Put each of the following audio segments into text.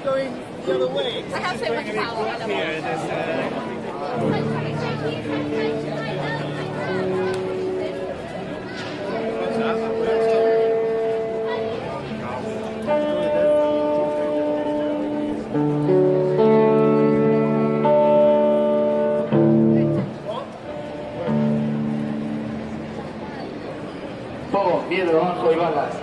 going the other way. I have so much power. Fuego, miedo, abajo y balas.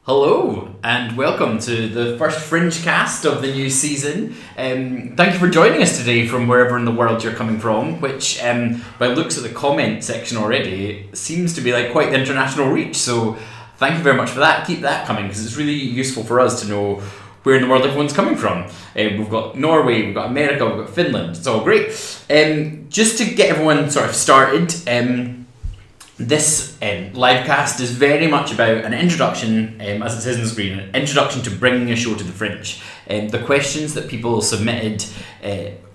Hello and welcome to the first Fringe cast of the new season. Thank you for joining us today from wherever in the world you're coming from, which by looks at the comment section already seems to be like quite the international reach, so thank you very much for that. Keep that coming because it's really useful for us to know where in the world everyone's coming from. We've got Norway, we've got America, we've got Finland, it's all great. Just to get everyone sort of started, this live cast is very much about an introduction, as it says on the screen, an introduction to bringing a show to the Fringe. The questions that people submitted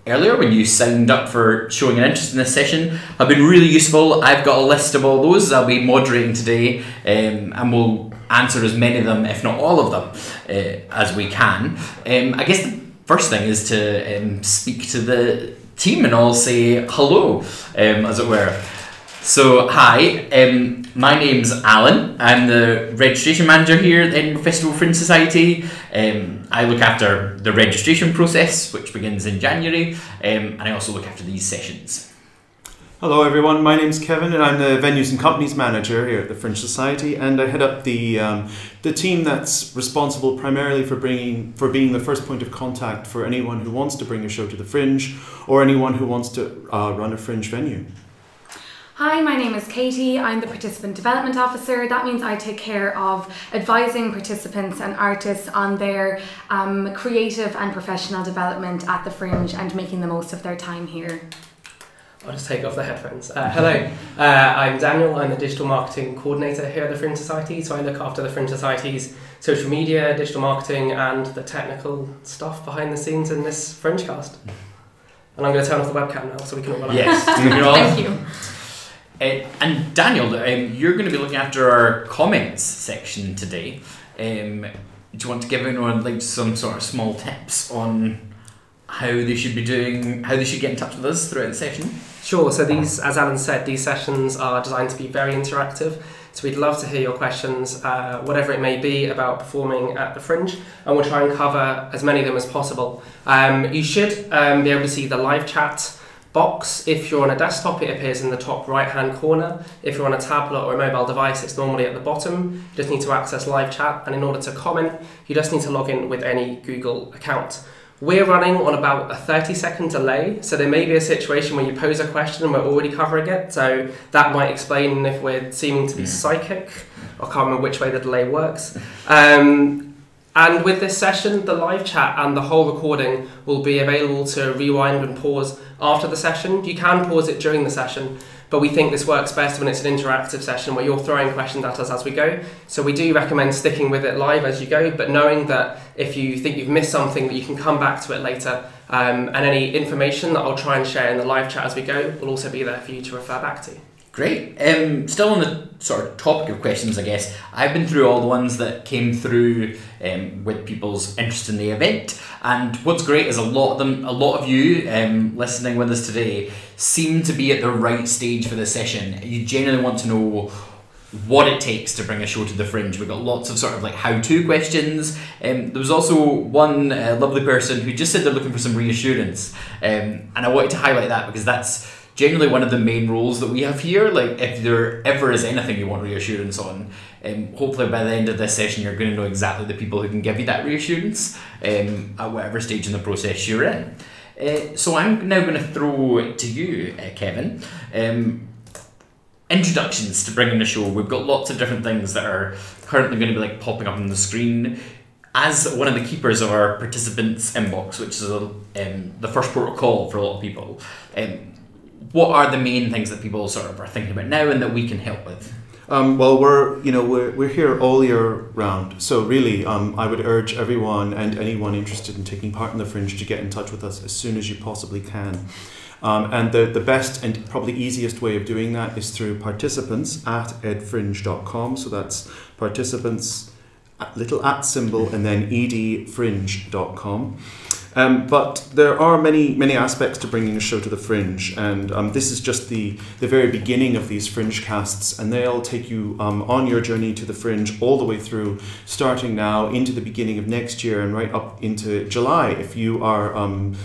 earlier when you signed up for showing an interest in this session have been really useful. I've got a list of all those I'll be moderating today, and we'll answer as many of them, if not all of them, as we can. I guess the first thing is to speak to the team and all say hello, as it were. So, hi, my name's Alan. I'm the registration manager here at the Edinburgh Festival Fringe Society. I look after the registration process, which begins in January, and I also look after these sessions. Hello everyone, my name's Kevin and I'm the Venues and Companies Manager here at the Fringe Society, and I head up the team that's responsible primarily for being the first point of contact for anyone who wants to bring a show to the Fringe or anyone who wants to run a Fringe venue. Hi, my name is Katie. I'm the Participant Development Officer. That means I take care of advising participants and artists on their creative and professional development at the Fringe and making the most of their time here. I'll just take off the headphones. Hello, I'm Daniel. I'm the Digital Marketing Coordinator here at the Fringe Society. So I look after the Fringe Society's social media, digital marketing and the technical stuff behind the scenes in this Fringe cast. And I'm going to turn off the webcam now so we can all run. Yes, thank you. And Daniel, you're going to be looking after our comments section today. Do you want to give anyone like some sort of small tips on how they should be doing, how they should get in touch with us throughout the session? Sure, so these, as Alan said, these sessions are designed to be very interactive. So we'd love to hear your questions, whatever it may be about performing at the Fringe, and we'll try and cover as many of them as possible. You should be able to see the live chat box. If you're on a desktop, it appears in the top right hand corner. If you're on a tablet or a mobile device, it's normally at the bottom. You just need to access live chat, and in order to comment, you just need to log in with any Google account. We're running on about a 30-second delay, so there may be a situation where you pose a question and we're already covering it, so that might explain if we're seeming to be psychic. I can't remember which way the delay works. And with this session, the live chat and the whole recording will be available to rewind and pause after the session. You can pause it during the session, but we think this works best when it's an interactive session where you're throwing questions at us as we go. So we do recommend sticking with it live as you go, but knowing that if you think you've missed something, that you can come back to it later. And any information that I'll try and share in the live chat as we go will also be there for you to refer back to. Great. Still on the sort of topic of questions, I guess, I've been through all the ones that came through with people's interest in the event, and what's great is a lot of you listening with us today seem to be at the right stage for the session. You genuinely want to know what it takes to bring a show to the Fringe. We've got lots of sort of like how-to questions. There was also one lovely person who just said they're looking for some reassurance, and I wanted to highlight that because that's generally one of the main roles that we have here. Like, if there ever is anything you want reassurance on, hopefully by the end of this session you're going to know exactly the people who can give you that reassurance at whatever stage in the process you're in. So I'm now going to throw it to you, Kevin. Introductions to bringing the show. We've got lots of different things that are currently going to be like popping up on the screen. As one of the keepers of our participants inbox, which is the first port of call for a lot of people, what are the main things that people sort of are thinking about now and that we can help with? Well, we're here all year round, so really I would urge everyone and anyone interested in taking part in the Fringe to get in touch with us as soon as you possibly can. And the best and probably easiest way of doing that is through participants@edfringe.com. So that's participants, little at symbol, and then edfringe.com. But there are many aspects to bringing a show to the Fringe, and this is just the very beginning of these Fringe casts, and they'll take you on your journey to the Fringe all the way through, starting now into the beginning of next year and right up into July if you are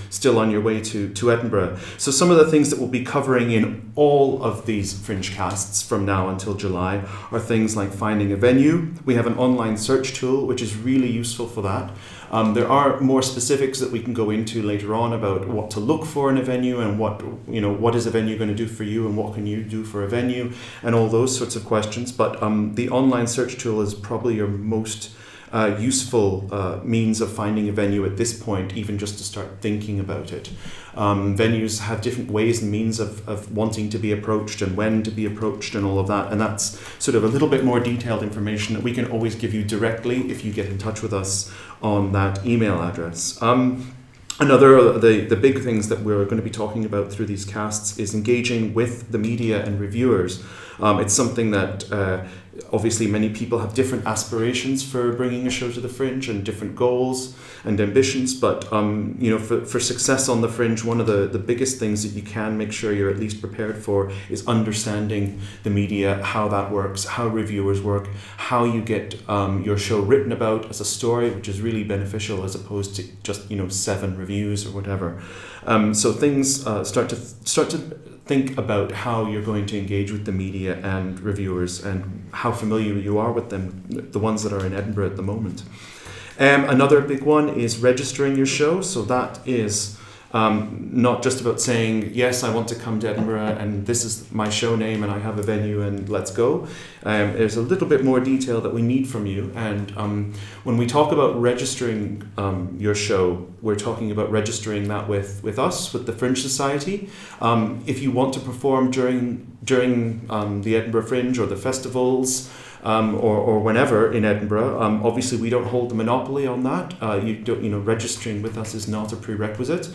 still on your way to Edinburgh. So some of the things that we'll be covering in all of these Fringe casts from now until July are things like finding a venue. We have an online search tool which is really useful for that. There are more specifics that we can go into later on about what to look for in a venue and what is a venue going to do for you and what can you do for a venue and all those sorts of questions. But the online search tool is probably your most useful means of finding a venue at this point, even just to start thinking about it. Venues have different ways and means of wanting to be approached and when to be approached and all of that, and that's sort of a little bit more detailed information that we can always give you directly if you get in touch with us on that email address. Another the big things that we're going to be talking about through these casts is engaging with the media and reviewers. It's something that obviously many people have different aspirations for bringing a show to the Fringe and different goals and ambitions, but for success on the Fringe, one of the biggest things that you can make sure you're at least prepared for is understanding the media, how that works, how reviewers work, how you get your show written about as a story, which is really beneficial as opposed to just 7 reviews or whatever. So things start to think about how you're going to engage with the media and reviewers and how familiar you are with them, the ones that are in Edinburgh at the moment. Another big one is registering your show. So that is not just about saying, yes, I want to come to Edinburgh and this is my show name and I have a venue and let's go. There's a little bit more detail that we need from you, and when we talk about registering your show, we're talking about registering that with us, with the Fringe Society. If you want to perform during the Edinburgh Fringe or the festivals, or whenever in Edinburgh, obviously we don't hold the monopoly on that. Registering with us is not a prerequisite.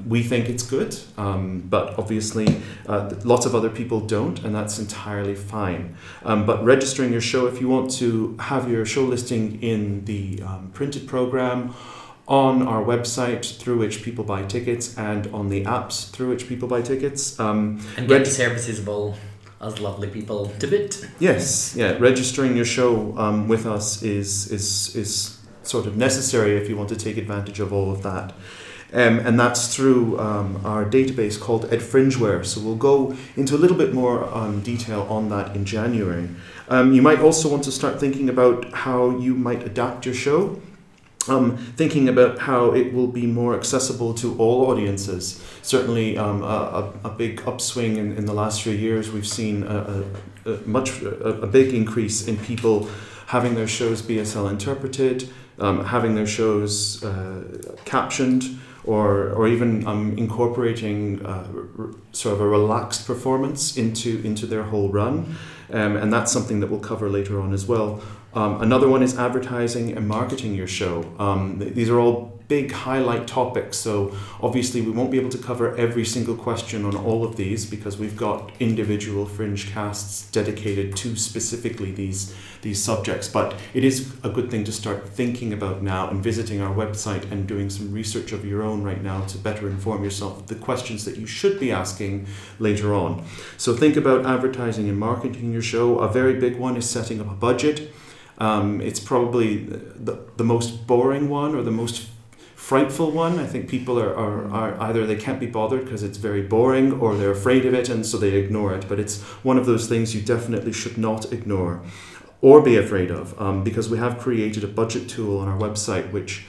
We think it's good, but obviously lots of other people don't, and that's entirely fine. But registering your show, if you want to have your show listing in the printed program, on our website through which people buy tickets, and on the apps through which people buy tickets, and get the services of all as lovely people to boot. Yes, yeah. Registering your show with us is sort of necessary if you want to take advantage of all of that. And that's through our database called EdFringeware. So we'll go into a little bit more detail on that in January. You might also want to start thinking about how you might adapt your show. Thinking about how it will be more accessible to all audiences. Certainly a big upswing in the last few years. We've seen a big increase in people having their shows BSL interpreted, having their shows captioned, or even incorporating sort of a relaxed performance into their whole run. And that's something that we'll cover later on as well. Another one is advertising and marketing your show. These are all big highlight topics. So obviously we won't be able to cover every single question on all of these because we've got individual Fringe casts dedicated to specifically these subjects. But it is a good thing to start thinking about now and visiting our website and doing some research of your own right now to better inform yourself of the questions that you should be asking later on. So think about advertising and marketing your show. A very big one is setting up a budget. It's probably the most boring one or the most frightful one. I think people are either they can't be bothered because it's very boring or they're afraid of it and so they ignore it. But it's one of those things you definitely should not ignore or be afraid of, because we have created a budget tool on our website which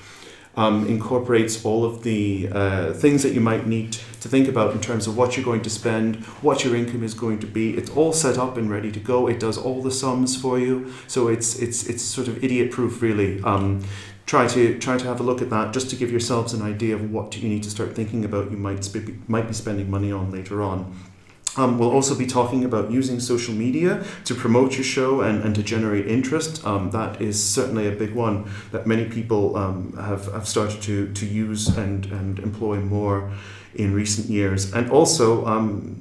incorporates all of the things that you might need to think about in terms of what you're going to spend, what your income is going to be. It's all set up and ready to go. It does all the sums for you, so it's sort of idiot-proof, really. Try to have a look at that just to give yourselves an idea of what you need to start thinking about. You might be spending money on later on. We'll also be talking about using social media to promote your show and to generate interest. That is certainly a big one that many people have started to use and employ more in recent years. And also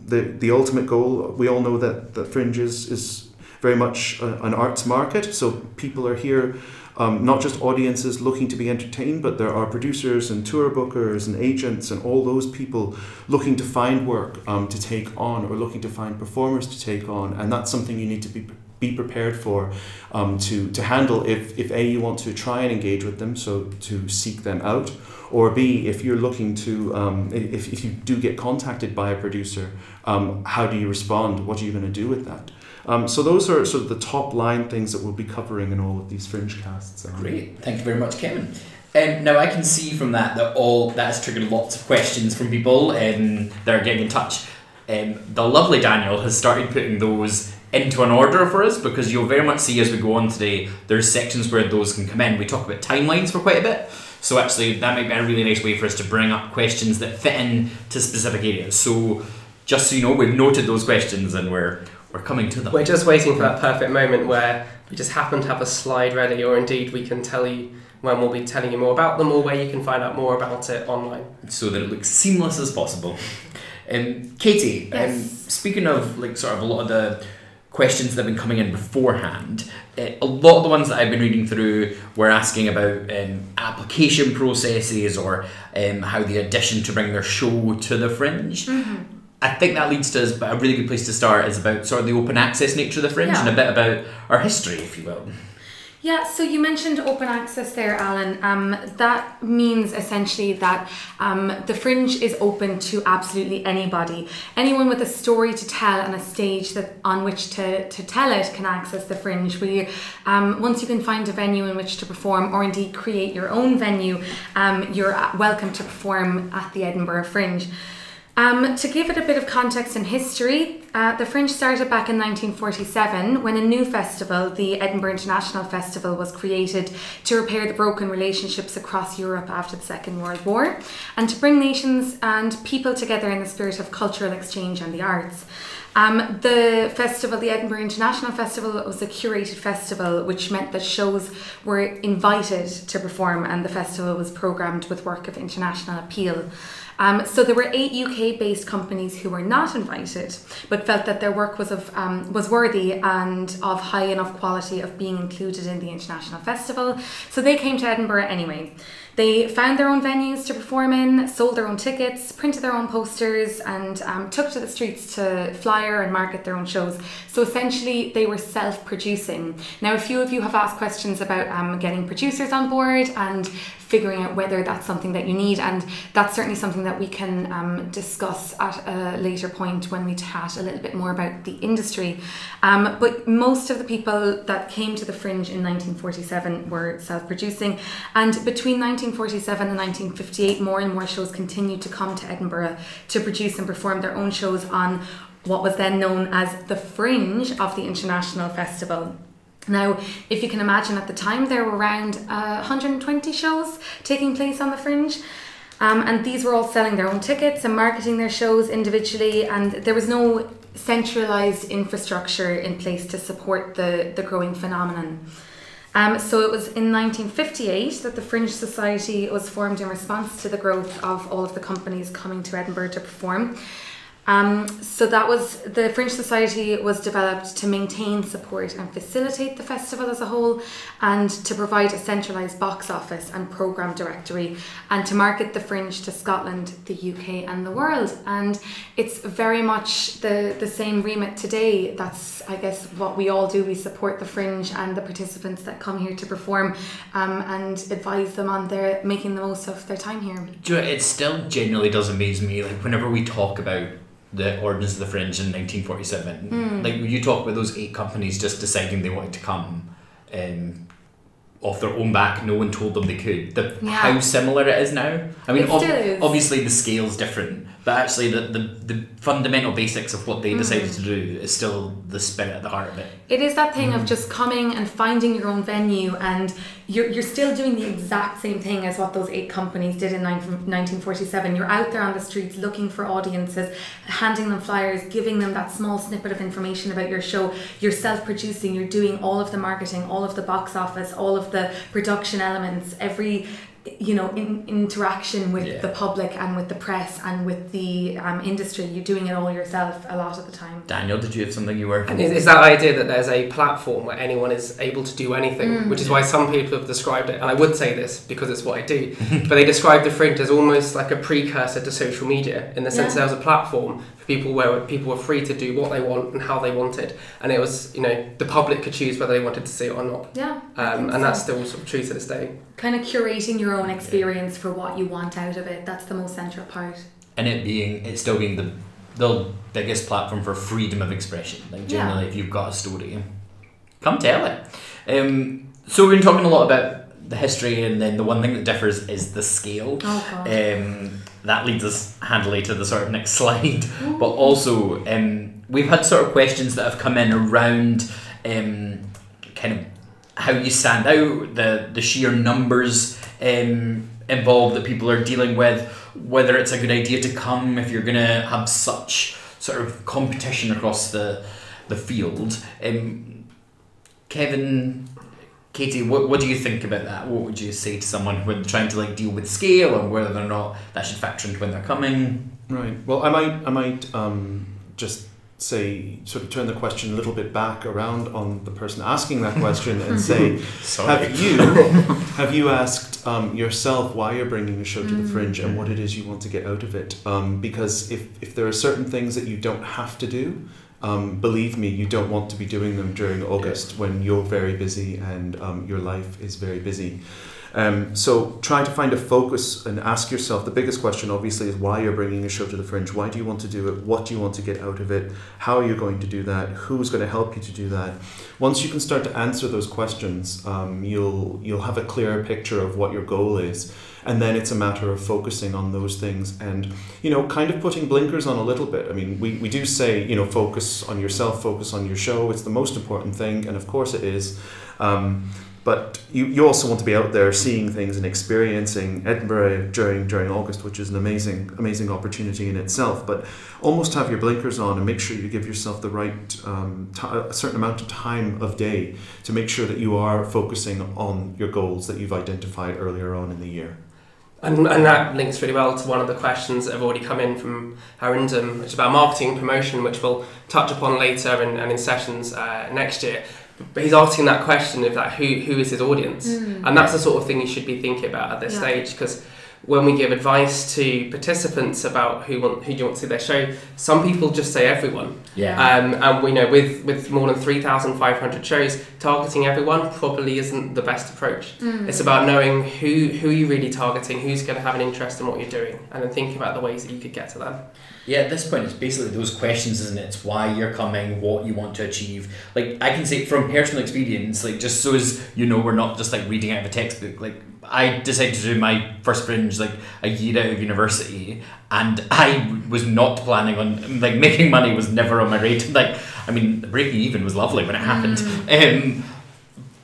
the ultimate goal, we all know that Fringe is very much an arts market, so people are here. Not just audiences looking to be entertained, but there are producers and tour bookers and agents and all those people looking to find work to take on or looking to find performers to take on, and that's something you need to be prepared for to handle if A, you want to try and engage with them, so to seek them out, or B, if you're looking to, if you do get contacted by a producer, how do you respond? What are you going to do with that? So those are sort of the top line things that we'll be covering in all of these Fringe casts. Great, thank you very much, Kevin. Now I can see from that that has triggered lots of questions from people that are getting in touch. The lovely Daniel has started putting those into an order for us, because you'll very much see as we go on today, there's sections where those can come in. We talk about timelines for quite a bit, so actually that might be a really nice way for us to bring up questions that fit in to specific areas. So just so you know, we've noted those questions and we're coming to them. We're just waiting for that perfect moment where we just happen to have a slide ready, or indeed we can tell you when we'll be telling you more about them, or where you can find out more about it online. So that it looks seamless as possible. Katie, yes. Speaking of sort of a lot of the questions that have been coming in beforehand, a lot of the ones that I've been reading through were asking about application processes or how they audition to bring their show to the Fringe. Mm-hmm. I think that leads to us, but a really good place to start is about sort of the open access nature of the Fringe and a bit about our history, if you will. Yeah, so you mentioned open access there, Alan. That means essentially that the Fringe is open to absolutely anybody. Anyone with a story to tell and a stage on which to tell it can access the Fringe. Once you can find a venue in which to perform, or indeed create your own venue, you're welcome to perform at the Edinburgh Fringe. To give it a bit of context and history, the Fringe started back in 1947 when a new festival, the Edinburgh International Festival, was created to repair the broken relationships across Europe after the Second World War and to bring nations and people together in the spirit of cultural exchange and the arts. The festival, the Edinburgh International Festival, was a curated festival, which meant that shows were invited to perform, and the festival was programmed with work of international appeal. So there were 8 UK-based companies who were not invited, but felt that their work was worthy and of high enough quality of being included in the international festival. So they came to Edinburgh anyway. They found their own venues to perform in, sold their own tickets, printed their own posters, and took to the streets to flyer and market their own shows. So essentially, they were self-producing. Now, a few of you have asked questions about getting producers on board and figuring out whether that's something that you need, and that's certainly something that we can discuss at a later point when we chat a little bit more about the industry. But most of the people that came to the Fringe in 1947 were self-producing, and between 1947 and 1958 more and more shows continued to come to Edinburgh to produce and perform their own shows on what was then known as the Fringe of the International Festival. Now, if you can imagine, at the time there were around 120 shows taking place on the Fringe, and these were all selling their own tickets and marketing their shows individually, and there was no centralised infrastructure in place to support the growing phenomenon. So it was in 1958 that the Fringe Society was formed in response to the growth of all of the companies coming to Edinburgh to perform. So that was, the Fringe Society was developed to maintain, support and facilitate the festival as a whole, and to provide a centralised box office and programme directory, and to market the Fringe to Scotland, the UK and the world. And it's very much the same remit today. That's, I guess, what we all do. We support the Fringe and the participants that come here to perform, and advise them on their making the most of their time here. Do you know, it still genuinely does amaze me, like whenever we talk about the ordinance of the Fringe in 1947, like you talk about those 8 companies just deciding they wanted to come off their own back, no one told them they could. How similar it is now. I mean, obviously the scale's different, but actually the fundamental basics of what they decided to do is still the spirit at the heart of it. It is that thing of just coming and finding your own venue, and you're still doing the exact same thing as what those 8 companies did in 1947. You're out there on the streets looking for audiences, handing them flyers, giving them that small snippet of information about your show. You're self-producing, you're doing all of the marketing, all of the box office, all of the production elements, every interaction with the public and with the press and with the industry. You're doing it all yourself a lot of the time. Daniel, did you have something you were... And is that idea that there's a platform where anyone is able to do anything, which is why some people have described it, and I would say this because it's what I do, but they describe the Fringe as almost like a precursor to social media, in the sense there was a platform for people where people were free to do what they want and how they wanted, and it was, the public could choose whether they wanted to see it or not. Yeah. And that's still sort of true to this day. Kind of curating your own experience for what you want out of it. That's the most central part. And it still being the biggest platform for freedom of expression. Like generally, if you've got a story, come tell it. So we've been talking a lot about the history, and then the one thing that differs is the scale. Oh God. That leads us handily to the sort of next slide. But also, we've had sort of questions that have come in around kind of how you stand out, the sheer numbers involved that people are dealing with, whether it's a good idea to come if you're going to have such sort of competition across the field. Kevin, Katie, what do you think about that? What would you say to someone when trying to deal with scale, and whether or not that should factor into when they're coming? Right. Well, I might just say, sort of turn the question a little bit back around on the person asking that question and say, have you asked yourself why you're bringing a show to the Fringe and what it is you want to get out of it? Because if there are certain things that you don't have to do, believe me, you don't want to be doing them during August when you're very busy and your life is very busy. So try to find a focus and ask yourself, the biggest question obviously is why you're bringing a show to the Fringe. Why do you want to do it? What do you want to get out of it? How are you going to do that? Who's going to help you to do that? Once you can start to answer those questions, you'll have a clearer picture of what your goal is. And then it's a matter of focusing on those things and, kind of putting blinkers on a little bit. I mean, we do say, focus on yourself, focus on your show. It's the most important thing. And of course it is. But you also want to be out there seeing things and experiencing Edinburgh during August, which is an amazing opportunity in itself. But almost have your blinkers on and make sure you give yourself the right a certain amount of time of day to make sure that you are focusing on your goals that you've identified earlier on in the year. And that links really well to one of the questions that have already come in from Harindam, which is about marketing and promotion, which we'll touch upon later and in sessions next year. But he's asking that question of who is his audience, and that's the sort of thing you should be thinking about at this stage, because when we give advice to participants about who do you want to see their show, some people just say everyone. And we know with more than 3,500 shows, targeting everyone probably isn't the best approach. It's about knowing who you're really targeting, who's going to have an interest in what you're doing, and then thinking about the ways that you could get to them. Yeah, at this point, it's basically those questions, isn't it? It's why you're coming, what you want to achieve. I can say from personal experience, just so as we're not just reading out of a textbook. I decided to do my first Fringe a year out of university, and I was not planning on making money. Was never on my radar. Breaking even was lovely when it happened.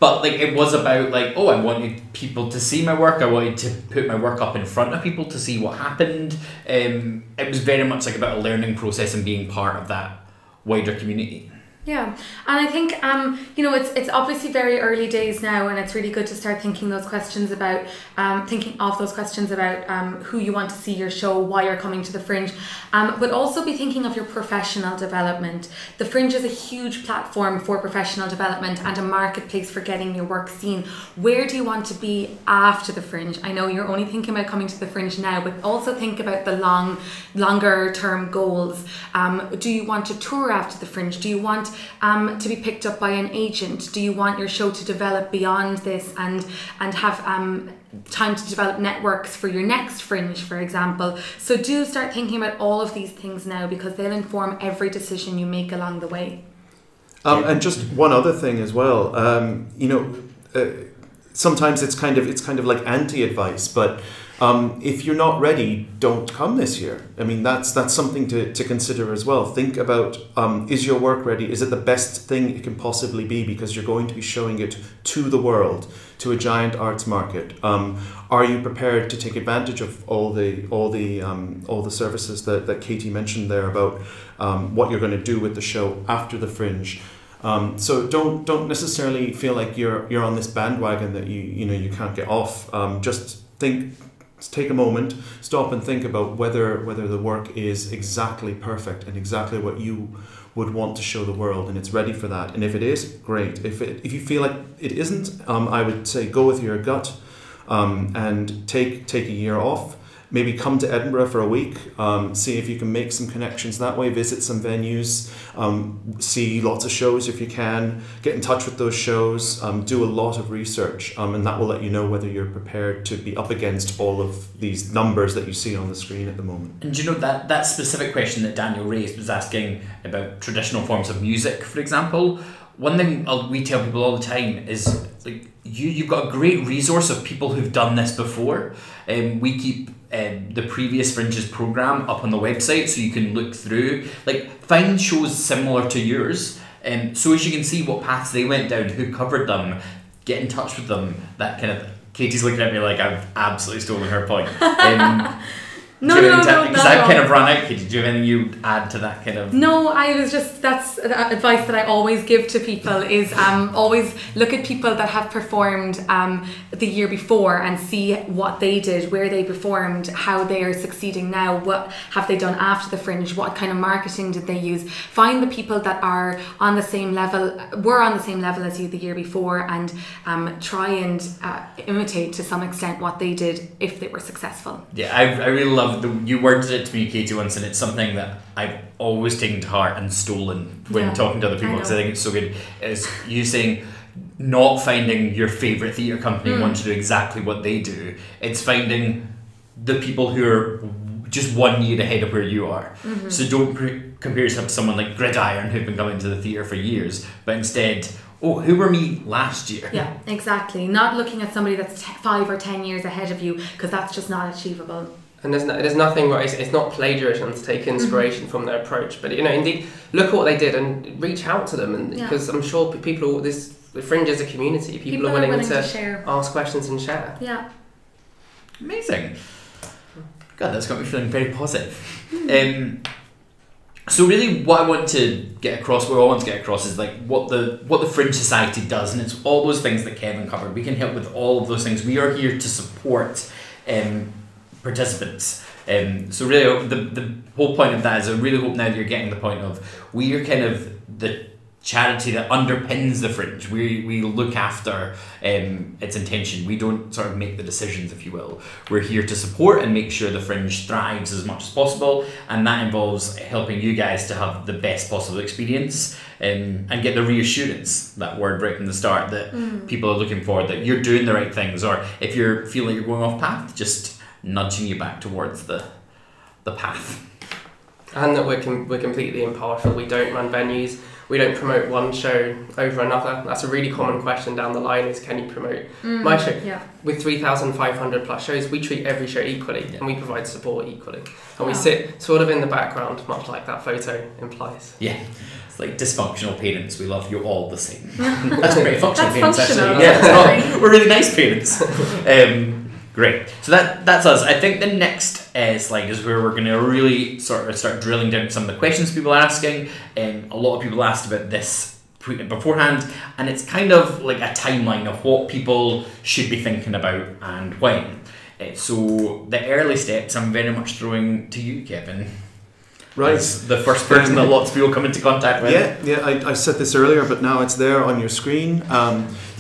But it was about I wanted people to see my work. I wanted to put my work up in front of people to see what happened. It was very much about a learning process and being part of that wider community. Yeah, and I think it's obviously very early days now, and it's really good to start thinking of those questions about who you want to see your show, why you're coming to the Fringe, but also be thinking of your professional development. The Fringe is a huge platform for professional development and a marketplace for getting your work seen. Where do you want to be after the Fringe? I know you're only thinking about coming to the Fringe now, but also think about the longer term goals. Do you want to tour after the Fringe? Do you want to be picked up by an agent? Do you want your show to develop beyond this and have time to develop networks for your next Fringe, for example? So do start thinking about all of these things now, because they'll inform every decision you make along the way. And just one other thing as well, sometimes it's kind of like anti-advice, but if you're not ready, don't come this year. I mean, that's something to consider as well. Think about, is your work ready? Is it the best thing it can possibly be? Because you're going to be showing it to the world, to a giant arts market. Are you prepared to take advantage of all the services that Katie mentioned there about what you're going to do with the show after the Fringe? So don't necessarily feel like you're on this bandwagon that you can't get off. Just take a moment, stop and think about whether the work is exactly perfect and exactly what you would want to show the world, and it's ready for that. And if it is, great. If you feel like it isn't, I would say go with your gut, and take a year off. Maybe come to Edinburgh for a week, see if you can make some connections that way, visit some venues, see lots of shows if you can, get in touch with those shows, do a lot of research, and that will let you know whether you're prepared to be up against all of these numbers that you see on the screen at the moment. And do you know that specific question that Daniel raised was asking about traditional forms of music, for example? One thing we tell people all the time is, like, you've got a great resource of people who've done this before. We keep the previous Fringes programme up on the website, so you can look through, find shows similar to yours, so as you can see what paths they went down, who covered them, get in touch with them, that kind of. Katie's looking at me like I've absolutely stolen her point. No, because I've kind of run out. Katie, do you have anything you'd add to that kind of? No, that's advice that I always give to people is always look at people that have performed the year before and see what they did, where they performed, how they are succeeding now, what have they done after the Fringe, what kind of marketing did they use. Find the people that are on the same level, were on the same level as you the year before, and try and imitate to some extent what they did if they were successful. Yeah, I really love you worded it to me, Katie, once, and it's something that I've always taken to heart and stolen when talking to other people, because I think it's so good. Is you saying not finding your favourite theatre company and want to do exactly what they do. It's finding the people who are just 1 year ahead of where you are. Mm-hmm. So don't compare yourself to someone like Gridiron who've been coming to the theatre for years, but instead, who were me last year? Yeah, exactly. Not looking at somebody that's 5 or 10 years ahead of you, because that's just not achievable. And there's nothing right. It's not plagiarism to take inspiration from their approach, but indeed look at what they did and reach out to them, and because I'm sure people, the Fringe is a community. People are willing to share, ask questions and share. Yeah, amazing. God, that's got me feeling very positive. So really, what I want to get across, is like what the Fringe Society does, and it's all those things that Kevin covered. We can help with all of those things. We are here to support participants. So really the whole point of that is I really hope now that you're getting the point of we are kind of the charity that underpins the Fringe. We look after its intention. We don't sort of make the decisions, if you will. We're here to support and make sure the Fringe thrives as much as possible, and that involves helping you guys to have the best possible experience and get the reassurance, that word right from the start, that people are looking for, that you're doing the right things, or if you're feeling you're going off path, just nudging you back towards the path. And that we're completely impartial. We don't run venues. We don't promote one show over another. That's a really common question down the line, is can you promote my show? Yeah. With 3,500 plus shows, we treat every show equally, and we provide support equally. And we sit sort of in the background, much like that photo implies. Yeah. It's like dysfunctional parents. We love you all the same. That's great. Functional That's parents, functional. actually. Yeah, we're really nice parents. Great. So that's us. I think the next slide is where we're going to really sort of start drilling down some of the questions people are asking. A lot of people asked about this beforehand, and it's kind of like a timeline of what people should be thinking about and when. So the early steps I'm very much throwing to you, Kevin. Right. As the first person that lots of people come into contact with. Yeah, I said this earlier, but now it's there on your screen.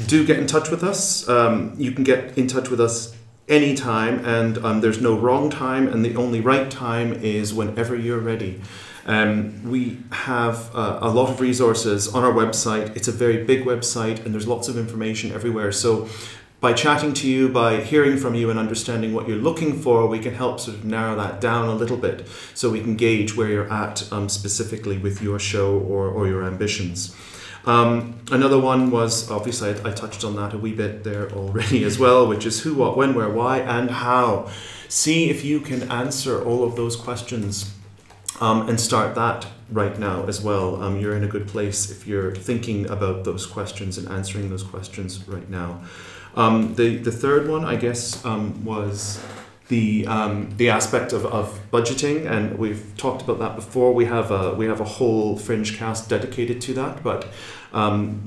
Do get in touch with us. You can get in touch with us anytime, and there's no wrong time, and the only right time is whenever you're ready. We have a lot of resources on our website. It's a very big website, and there's lots of information everywhere. So by chatting to you, by hearing from you and understanding what you're looking for, we can help sort of narrow that down a little bit so we can gauge where you're at specifically with your show or your ambitions. Another one was, obviously I touched on that a wee bit there already as well, which is who, what, when, where, why, and how. See if you can answer all of those questions and start that right now as well. You're in a good place if you're thinking about those questions and answering those questions right now. The third one, I guess, was the aspect of budgeting, and we've talked about that before. We have a whole Fringe cast dedicated to that, but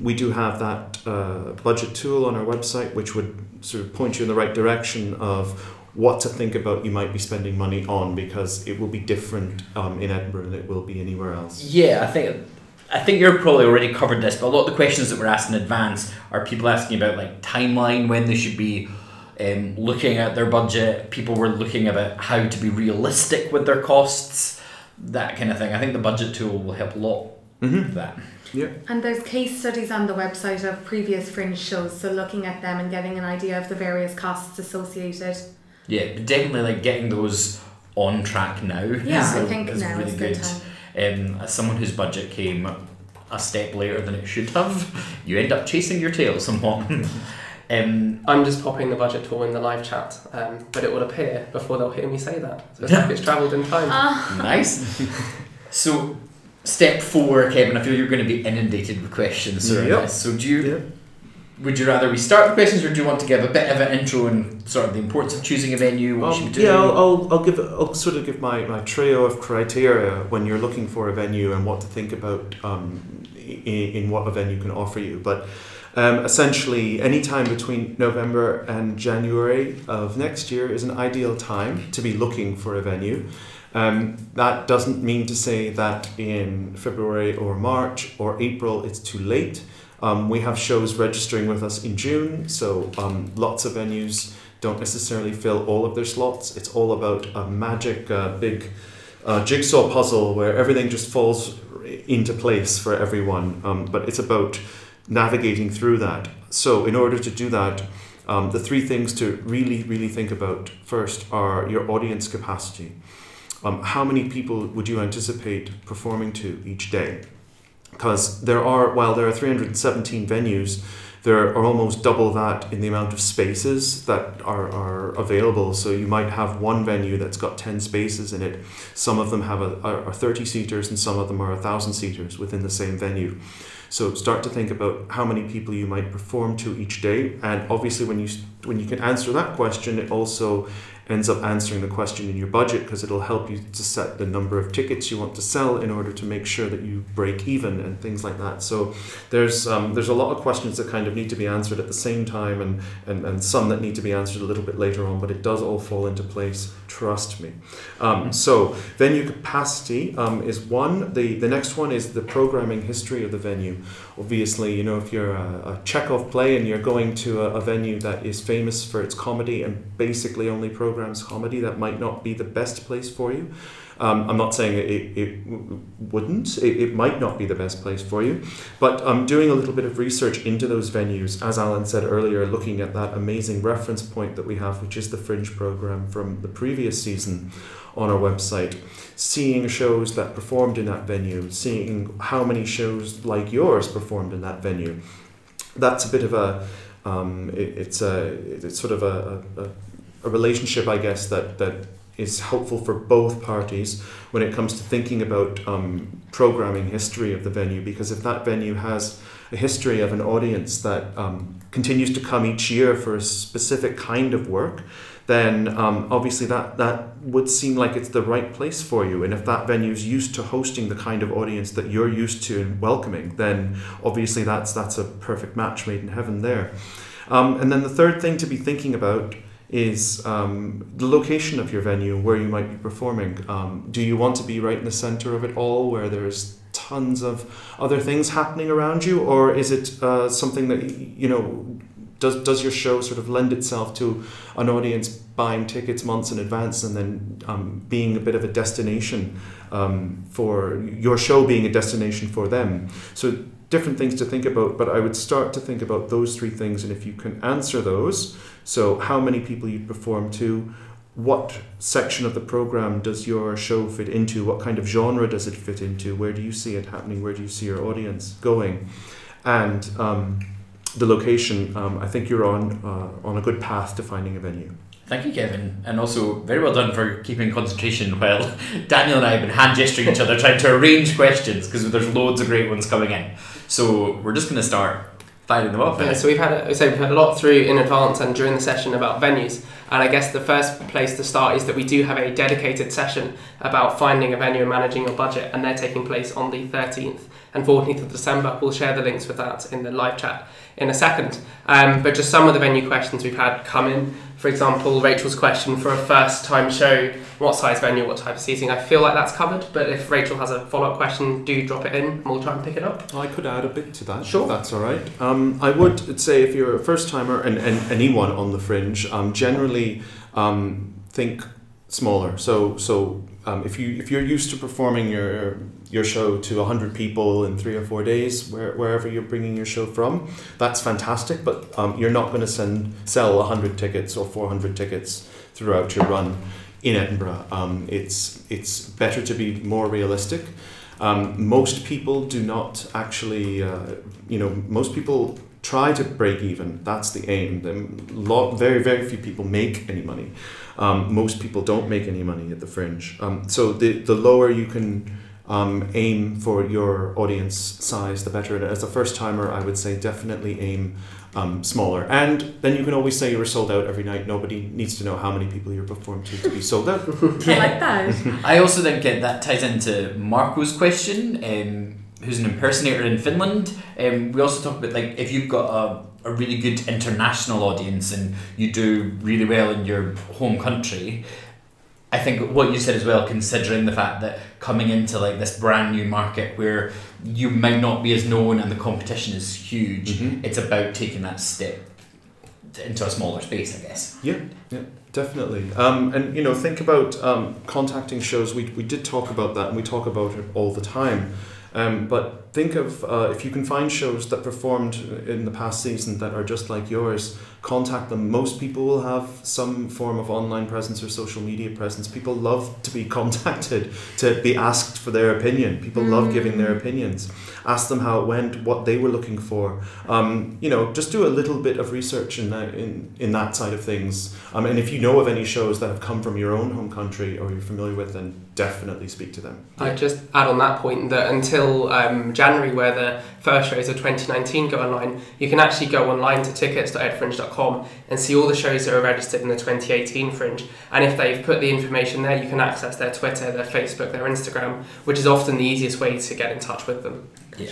we do have that budget tool on our website, which would sort of point you in the right direction of what to think about you might be spending money on, because it will be different in Edinburgh than it will be anywhere else. Yeah, I think you're probably already covered this, but a lot of the questions that we're asked in advance are people asking about like timeline, when they should be looking at their budget. People were looking about how to be realistic with their costs, that kind of thing. I think the budget tool will help a lot with that. Yeah. And there's case studies on the website of previous Fringe shows, so looking at them and getting an idea of the various costs associated. Yeah, definitely like getting those on track now. Yeah, I think now is a good time. As someone whose budget came a step later than it should have, you end up chasing your tail somewhat. I'm just popping the budget tool in the live chat, but it will appear before they'll hear me say that. So it's like it's travelled in time. Nice. So, step 4, Kevin, I feel you're going to be inundated with questions. So would you rather we start the questions, or do you want to give a bit of an intro and sort of the importance of choosing a venue, what you should do? Yeah, I'll sort of give my trio of criteria when you're looking for a venue and what to think about in what a venue can offer you. But essentially, any time between November and January of next year is an ideal time to be looking for a venue. That doesn't mean to say that in February or March or April it's too late. We have shows registering with us in June, so lots of venues don't necessarily fill all of their slots. It's all about a magic big jigsaw puzzle where everything just falls into place for everyone, but it's about navigating through that. So in order to do that, the 3 things to really think about first are your audience capacity. How many people would you anticipate performing to each day? Because while there are 317 venues, there are almost double that in the amount of spaces that are available. So you might have one venue that's got 10 spaces in it. Some of them are 30 seaters, and some of them are 1,000 seaters within the same venue. So start to think about how many people you might perform to each day, and obviously when you can answer that question, it also ends up answering the question in your budget, because it'll help you to set the number of tickets you want to sell in order to make sure that you break even and things like that. So there's a lot of questions that kind of need to be answered at the same time, and some that need to be answered a little bit later on, but it does all fall into place, trust me. So venue capacity is one. The next one is the programming history of the venue. Obviously, if you're a Chekhov play and you're going to a venue that is famous for its comedy and basically only programs comedy, that might not be the best place for you. I'm not saying it wouldn't. It might not be the best place for you. But doing a little bit of research into those venues, as Alan said earlier, looking at that amazing reference point that we have, which is the Fringe program from the previous season on our website, seeing shows that performed in that venue, seeing how many shows like yours performed in that venue. That's a bit of a it's sort of a relationship, I guess, that is helpful for both parties when it comes to thinking about programming history of the venue, because if that venue has a history of an audience that continues to come each year for a specific kind of work, then obviously that would seem like it's the right place for you. And if that venue is used to hosting the kind of audience that you're used to and welcoming, then obviously that's a perfect match made in heaven there. And then the third thing to be thinking about is the location of your venue, where you might be performing. Do you want to be right in the center of it all, where there's tons of other things happening around you, or is it something that, you know, does your show sort of lend itself to an audience buying tickets months in advance and then being a bit of a destination for your show, being a destination for them? So different things to think about, but I would start to think about those three things, and if you can answer those, so how many people you perform to, what section of the program does your show fit into, what kind of genre does it fit into, where do you see it happening, where do you see your audience going, and the location, I think you're on a good path to finding a venue. Thank you, Kevin, and also very well done for keeping concentration while Daniel and I have been hand gesturing each other trying to arrange questions, because there's loads of great ones coming in. So we're just going to start firing them off. Yeah, so we've had a lot through in advance and during the session about venues, and I guess the first place to start is that we do have a dedicated session about finding a venue and managing your budget, and they're taking place on the 13th and 14th of December. We'll share the links with that in the live chat in a second. But just some of the venue questions we've had come in. For example, Rachel's question for a first time show, what size venue, what type of seating? I feel like that's covered, but if Rachel has a follow-up question, do drop it in and we'll try and pick it up. I could add a bit to that, sure, if that's all right. I would say if you're a first timer and anyone on the Fringe, generally think smaller. So if you're used to performing your show to 100 people in 3 or 4 days, wherever you're bringing your show from, that's fantastic, but you're not going to sell 100 tickets or 400 tickets throughout your run in Edinburgh. It's better to be more realistic. Most people do not actually, most people try to break even. That's the aim. Very, very few people make any money. Most people don't make any money at the Fringe. So the lower you can aim for your audience size, the better. And as a first timer, I would say definitely aim smaller. And then you can always say you were sold out every night. Nobody needs to know how many people you performed to be sold out. I like that. I also think that ties into Marco's question, who's an impersonator in Finland. We also talk about, like, if you've got a really good international audience and you do really well in your home country, I think what you said as well, considering the fact that coming into like this brand new market where you might not be as known and the competition is huge, it's about taking that step into a smaller space, I guess. Yeah, definitely. And think about contacting shows. We did talk about that, and we talk about it all the time. But think of if you can find shows that performed in the past season that are just like yours, contact them. Most people will have some form of online presence or social media presence. People love to be contacted, to be asked for their opinion. People love giving their opinions. Ask them how it went, what they were looking for. Just do a little bit of research in that side of things. And if you know of any shows that have come from your own home country or you're familiar with, then definitely speak to them. I'd just add on that point that until January, where the first shows of 2019 go online, you can actually go online to tickets.edfringe.com and see all the shows that are registered in the 2018 Fringe. And if they've put the information there, you can access their Twitter, their Facebook, their Instagram, which is often the easiest way to get in touch with them. Yeah.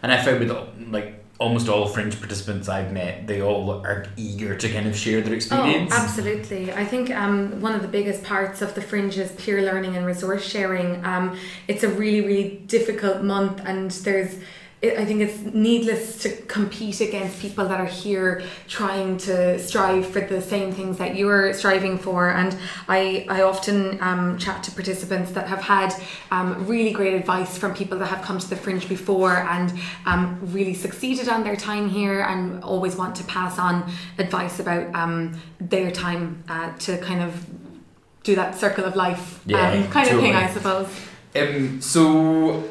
And I found with almost all Fringe participants I've met, they all are eager to kind of share their experience. Oh, absolutely. I think one of the biggest parts of the Fringe is peer learning and resource sharing. It's a really, really difficult month, and I think it's needless to compete against people that are here trying to strive for the same things that you're striving for. And I often chat to participants that have had really great advice from people that have come to the Fringe before and really succeeded on their time here, and always want to pass on advice about their time to kind of do that circle of life of thing, I suppose. So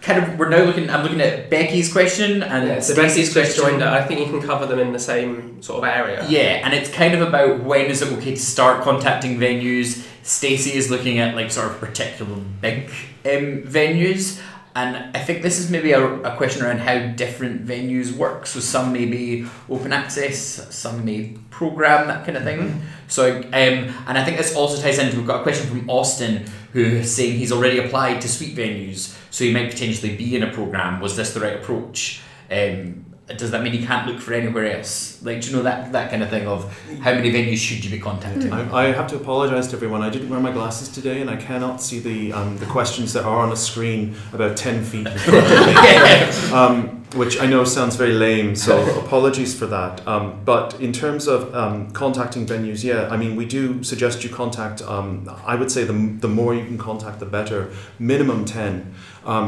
I'm looking at Becky's question and so Becky's question joined it. I think you can cover them in the same sort of area. Yeah, and it's kind of about when is it okay to start contacting venues. Stacey is looking at like sort of particular big venues. And I think this is maybe a question around how different venues work. So some may be open access, some may program, that kind of thing. So, and I think this also ties into, we've got a question from Austin who is saying he's already applied to suite venues, so he might potentially be in a program. Was this the right approach? Does that mean you can't look for anywhere else? Like, do you know that kind of thing of how many venues should you be contacting? I have to apologise to everyone. I didn't wear my glasses today, and I cannot see the questions that are on a screen about 10 feet in front of me. Which I know sounds very lame, so apologies for that. But in terms of contacting venues, yeah, I mean, we do suggest you contact, I would say the more you can contact, the better. Minimum 10,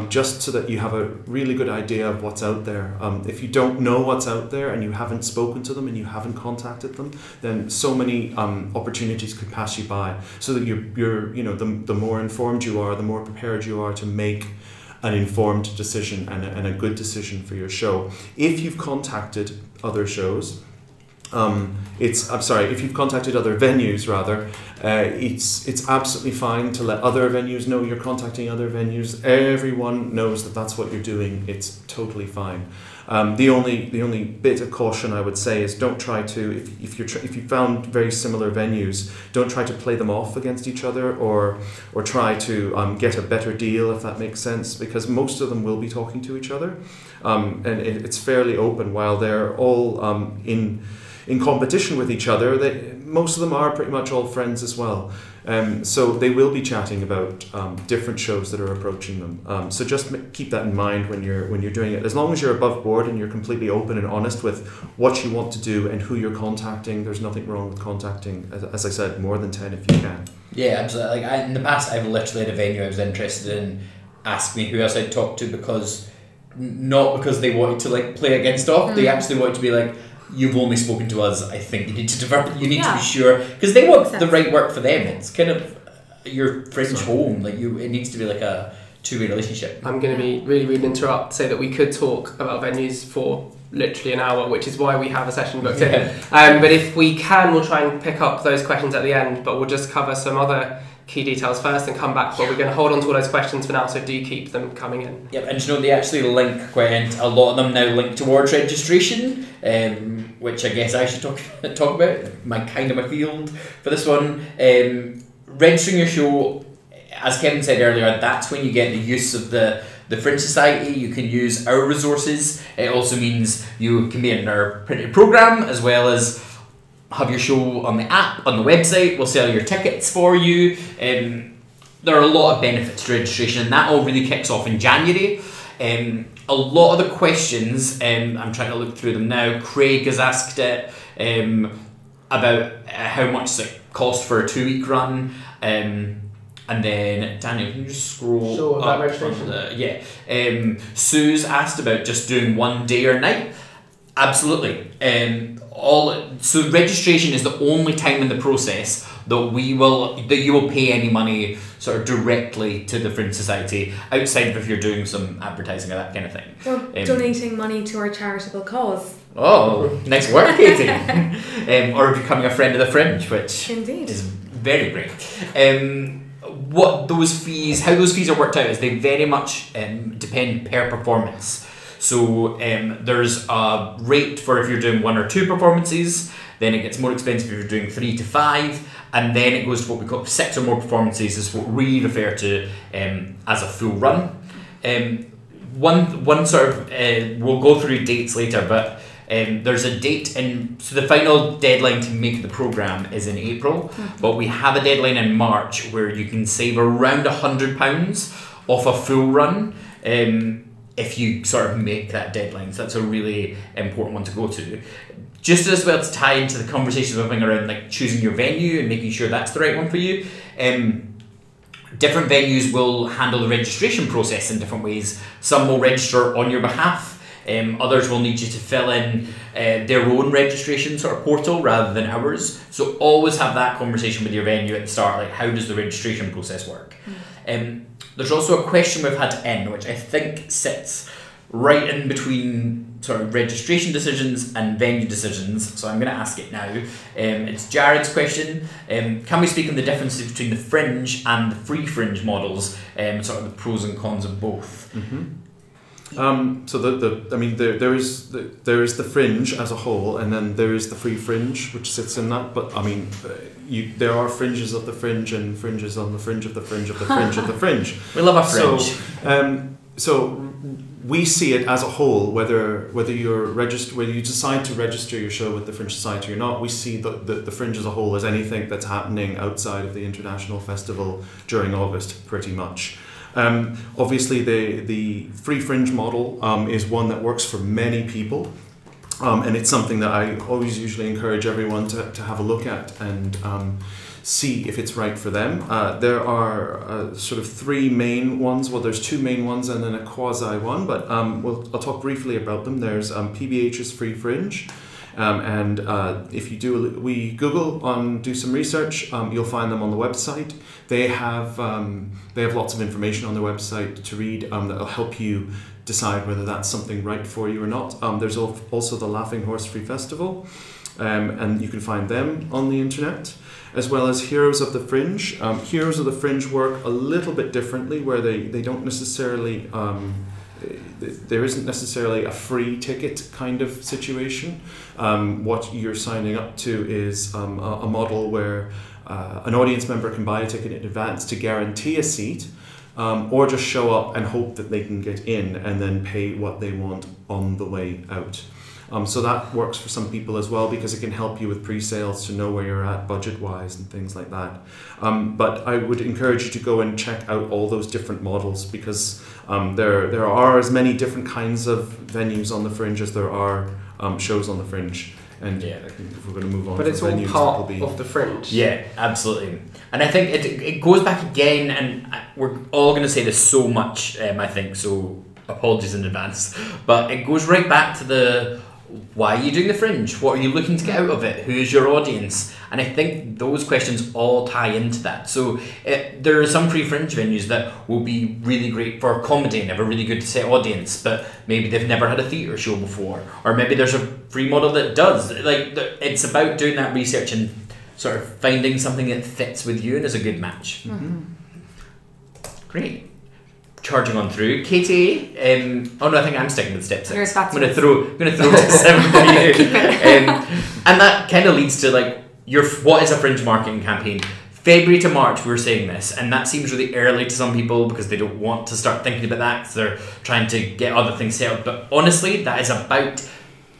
just so that you have a really good idea of what's out there. If you don't know what's out there and you haven't spoken to them and you haven't contacted them, then so many opportunities could pass you by. So that you're the more informed you are, the more prepared you are to make an informed decision and a good decision for your show. If you've contacted other shows, if you've contacted other venues rather, it's absolutely fine to let other venues know you're contacting other venues. Everyone knows that that's what you're doing. It's totally fine. The only bit of caution I would say is don't try to, if you found very similar venues, don't try to play them off against each other or try to get a better deal, if that makes sense, because most of them will be talking to each other, and it's fairly open. While they're all in competition with each other, most of them are pretty much all friends as well. So they will be chatting about different shows that are approaching them. So just keep that in mind when you're doing it. As long as you're above board and you're completely open and honest with what you want to do and who you're contacting, there's nothing wrong with contacting, as I said, more than 10 if you can. Yeah, absolutely. Like in the past, I've literally had a venue I was interested in ask me who else I'd talk to, not because they wanted to like play against off. They actually wanted to be like, you've only spoken to us, I think you need to develop, you need to be sure, because they want the right work for them. It's kind of your Fringe home, like it needs to be like a two-way relationship. I'm going to be really rude and interrupt, say that we could talk about venues for literally an hour, which is why we have a session booked in. But if we can, we'll try and pick up those questions at the end, but we'll just cover some other key details first and come back, but we're going to hold on to all those questions for now, so do keep them coming in. Yep, and you know, they actually link a lot of them now link towards registration, which I guess I should talk about, my field for this one. Registering your show, as Kevin said earlier, that's when you get the use of the Fringe Society. You can use our resources. It also means you can be in our printed programme, as well as have your show on the app, on the website. We'll sell your tickets for you. There are a lot of benefits to registration, and that all really kicks off in January. A lot of the questions, I'm trying to look through them now. Craig has asked it about how much it cost for a 2-week run. And then Daniel, can you just scroll up? Registration. Sue's asked about just doing one day or night. Absolutely. So registration is the only time in the process that you will pay any money sort of directly to the Fringe Society, outside of if you're doing some advertising or that kind of thing. Or donating money to our charitable cause. Oh, nice work, Katie. Or becoming a friend of the Fringe, which Indeed. is very great. How those fees are worked out is they very much depend per performance. So there's a rate for if you're doing 1 or 2 performances, then it gets more expensive if you're doing 3 to 5, and then it goes to what we call 6 or more performances, is what we refer to as a full run. One sort of, we'll go through dates later, but there's a date so the final deadline to make the programme is in April, but we have a deadline in March where you can save around £100 off a full run. If you sort of make that deadline. So that's a really important one to go to. Just as well to tie into the conversations we're having around like choosing your venue and making sure that's the right one for you. Different venues will handle the registration process in different ways. Some will register on your behalf. Others will need you to fill in their own registration sort of portal rather than ours. So always have that conversation with your venue at the start, like how does the registration process work? There's also a question we've had in, which I think sits right in between sort of registration decisions and venue decisions, so I'm going to ask it now. It's Jared's question. Can we speak on the differences between the Fringe and the free Fringe models, sort of the pros and cons of both? So there is the Fringe as a whole, and then there is the free Fringe which sits in that. But I mean, there are fringes of the Fringe and fringes on the fringe of the fringe of the fringe of the fringe. We love our Fringe. So we see it as a whole, whether you decide to register your show with the Fringe Society or not. We see the Fringe as a whole as anything that's happening outside of the International Festival during August, pretty much. Obviously, the free Fringe model is one that works for many people, and it's something that I always usually encourage everyone to have a look at and see if it's right for them. There are sort of three main ones. Well, there's two main ones and then a quasi one, but I'll talk briefly about them. There's PBH's free Fringe. And if you do some research, you'll find them on the website. They have lots of information on their website to read that'll help you decide whether that's something right for you or not. There's also the Laughing Horse Free Festival, and you can find them on the internet, as well as Heroes of the Fringe. Heroes of the Fringe work a little bit differently, where they don't necessarily there isn't necessarily a free ticket kind of situation. What you're signing up to is a model where an audience member can buy a ticket in advance to guarantee a seat, or just show up and hope that they can get in and then pay what they want on the way out. So that works for some people as well, because it can help you with pre-sales to know where you're at budget-wise and things like that. But I would encourage you to go and check out all those different models, because there are as many different kinds of venues on the Fringe as there are shows on the Fringe. And yeah, I think if we're going to move on, but it's all venues, part of the Fringe. Yeah, absolutely. And I think it goes back again, and we're all going to say this so much, I think, so apologies in advance, but it goes right back to the why are you doing the Fringe? What are you looking to get out of it? Who is your audience? And I think those questions all tie into that. So there are some free Fringe venues that will be really great for comedy and have a really good set audience, but maybe they've never had a theatre show before. Or maybe there's a free model that does. Like, it's about doing that research and sort of finding something that fits with you and is a good match. Mm-hmm. Great. Charging on through, Katie. Oh no, I think I'm sticking with step 6. I'm gonna throw to 7 for you. And that kind of leads to like what is a Fringe marketing campaign? February to March, we were saying this, and that seems really early to some people because they don't want to start thinking about that because they're trying to get other things set up. But honestly, that is about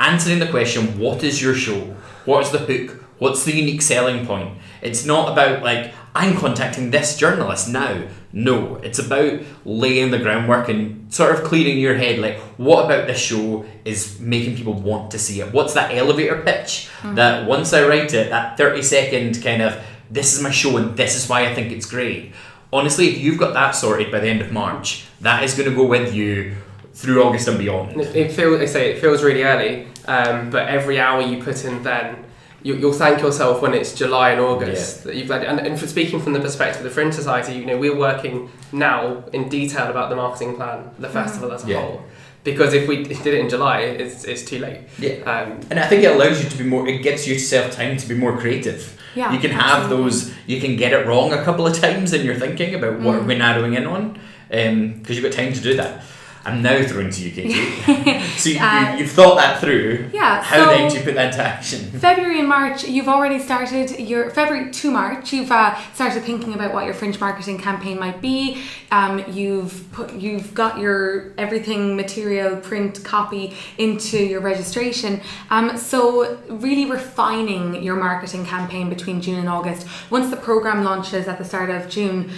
answering the question: what is your show? What is the hook? What's the unique selling point? It's not about like, I'm contacting this journalist now. No, it's about laying the groundwork and sort of clearing your head. Like, what about this show is making people want to see it? What's that elevator pitch that once I write it, that 30-second kind of, this is my show and this is why I think it's great. Honestly, if you've got that sorted by the end of March, that is going to go with you through August and beyond. It feels really early, but every hour you put in then, you'll thank yourself when it's July and August that you've and for speaking from the perspective of the Fringe Society, you know, we're working now in detail about the marketing plan, the festival as a whole. Because if we did it in July, it's too late. Yeah. And I think it allows you to be more. It gives yourself time to be more creative. Yeah, you can have those. You can get it wrong a couple of times in your thinking about what we're narrowing in on, because you've got time to do that. I'm now throwing to you, Katie. So you've thought that through. Yeah. How then do you put that into action? February and March, you've already started your February to March. You've started thinking about what your Fringe marketing campaign might be. You've got your everything material, print, copy into your registration. So really refining your marketing campaign between June and August. Once the program launches at the start of June,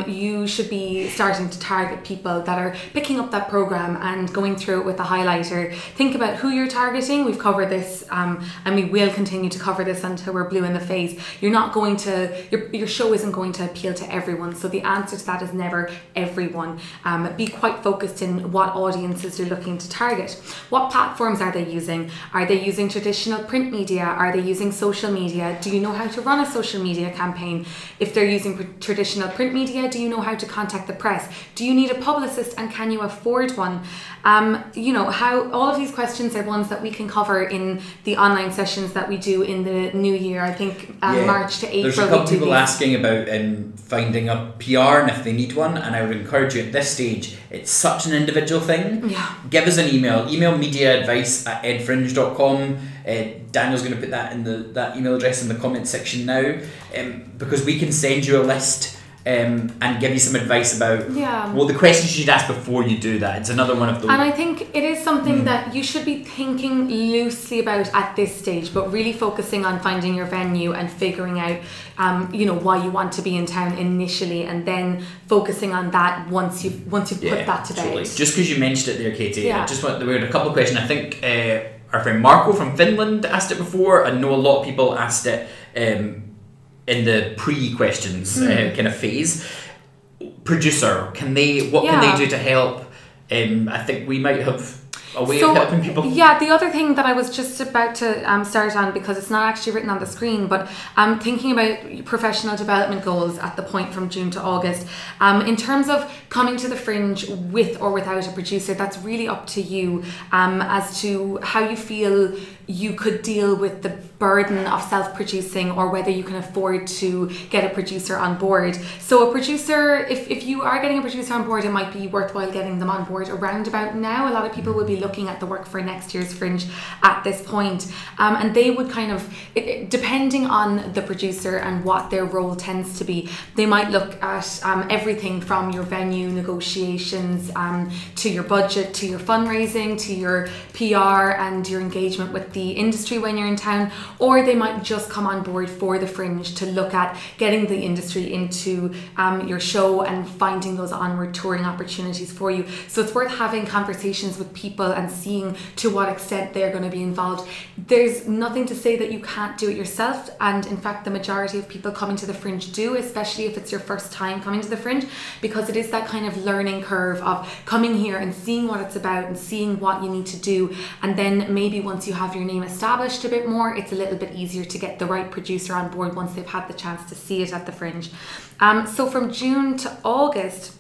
you should be starting to target people that are picking up that program and going through it with a highlighter. Think about who you're targeting. We've covered this, and we will continue to cover this until we're blue in the face. You're not going to, your show isn't going to appeal to everyone. So the answer to that is never everyone. Be quite focused in what audiences you're looking to target. What platforms are they using? Are they using traditional print media? Are they using social media? Do you know how to run a social media campaign? If they're using traditional print media, do you know how to contact the press? Do you need a publicist, and can you afford board one. You know, how all of these questions are ones that we can cover in the online sessions that we do in the new year. I think March to April. There's a couple people asking about finding a PR and if they need one, and I would encourage you at this stage, it's such an individual thing. Yeah. Give us an email mediaadvice@edfringe.com. Daniel's going to put that in that email address in the comment section now, because we can send you a list and give you some advice about the questions you should ask before you do that. It's another one of those. And I think it is something that you should be thinking loosely about at this stage, but really focusing on finding your venue and figuring out, you know, why you want to be in town initially, and then focusing on that once you've put that to bed. Totally. Just because you mentioned it there, Katie, I just want, there were a couple of questions. I think our friend Marco from Finland asked it before. I know a lot of people asked it in the pre-questions kind of phase. Producer, what can they do to help? I think we might have a way of helping people. Yeah, the other thing that I was just about to start on, because it's not actually written on the screen, but thinking about professional development goals at the point from June to August. In terms of coming to the Fringe with or without a producer, that's really up to you as to how you feel you could deal with the burden of self-producing, or whether you can afford to get a producer on board. So a producer, if you are getting a producer on board, it might be worthwhile getting them on board around about now. A lot of people will be looking at the work for next year's Fringe at this point, and they would kind of, depending on the producer and what their role tends to be, they might look at everything from your venue negotiations to your budget, to your fundraising, to your PR and your engagement with the industry when you're in town. Or they might just come on board for the Fringe to look at getting the industry into your show and finding those onward touring opportunities for you. So it's worth having conversations with people and seeing to what extent they're going to be involved. There's nothing to say that you can't do it yourself, and in fact the majority of people coming to the Fringe do, especially if it's your first time coming to the Fringe, because it is that kind of learning curve of coming here and seeing what it's about and seeing what you need to do, and then maybe once you have your name established a bit more, it's a little bit easier to get the right producer on board once they've had the chance to see it at the Fringe. So from June to August,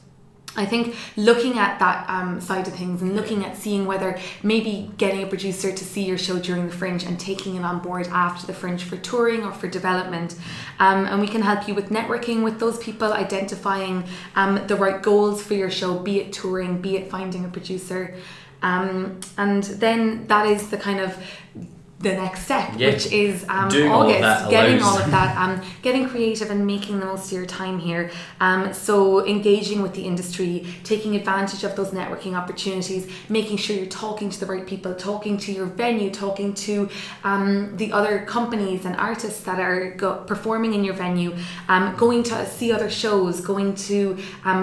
I think looking at that side of things and looking at seeing whether maybe getting a producer to see your show during the Fringe and taking it on board after the Fringe for touring or for development. And we can help you with networking with those people, identifying the right goals for your show, be it touring, be it finding a producer. And then that is the kind of the next step, which is August, getting all of that, getting creative and making the most of your time here. So engaging with the industry, taking advantage of those networking opportunities, making sure you're talking to the right people, talking to your venue, talking to the other companies and artists that are performing in your venue, going to see other shows, going to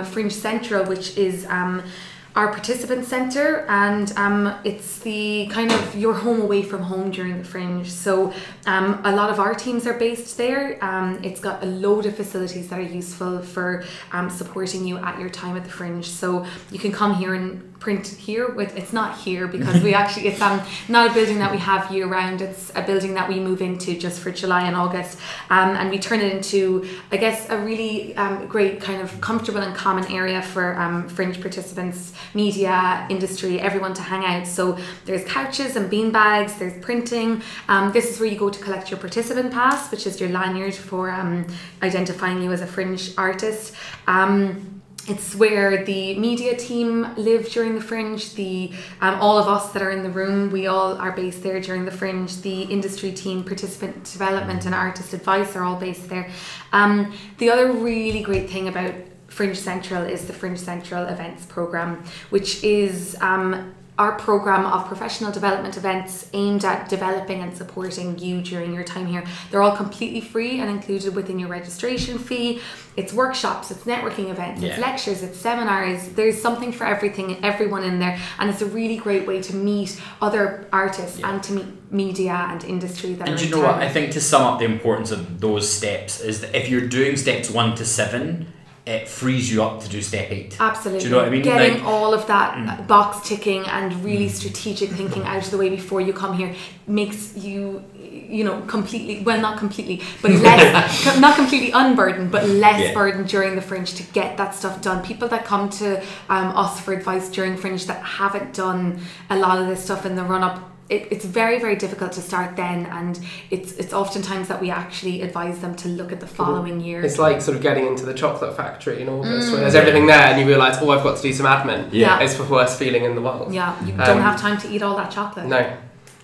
Fringe Central, which is our participant centre, and it's the kind of your home away from home during the Fringe. So a lot of our teams are based there. It's got a load of facilities that are useful for supporting you at your time at the Fringe. So you can come here and print here. It's not here because we actually, it's not a building that we have year round. It's a building that we move into just for July and August, and we turn it into, I guess, a really great kind of comfortable and common area for Fringe participants, media, industry, everyone to hang out. So there's couches and beanbags, there's printing. This is where you go to collect your participant pass, which is your lanyard for identifying you as a Fringe artist. It's where the media team live during the Fringe. All of us that are in the room, we all are based there during the Fringe. The industry team, participant development and artist advice are all based there. The other really great thing about Fringe Central is the Fringe Central events program, which is our program of professional development events aimed at developing and supporting you during your time here. They're all completely free and included within your registration fee. It's workshops, it's networking events, it's lectures, it's seminars. There's something for everything and everyone in there, and it's a really great way to meet other artists and to meet media and industry that are in town. And you know what, I think to sum up the importance of those steps is that if you're doing steps 1 to 7, it frees you up to do step 8. Absolutely. Do you know what I mean? Getting all of that box ticking and really strategic thinking out of the way before you come here makes you completely, well, not completely, but less, not completely unburdened, but less burdened during the Fringe to get that stuff done. People that come to us for advice during Fringe that haven't done a lot of this stuff in the run-up, it's very, very difficult to start then, and it's oftentimes that we actually advise them to look at the following year. It's like sort of getting into the chocolate factory in August where there's everything there and you realise, I've got to do some admin. It's the worst feeling in the world. Yeah, you don't have time to eat all that chocolate. No.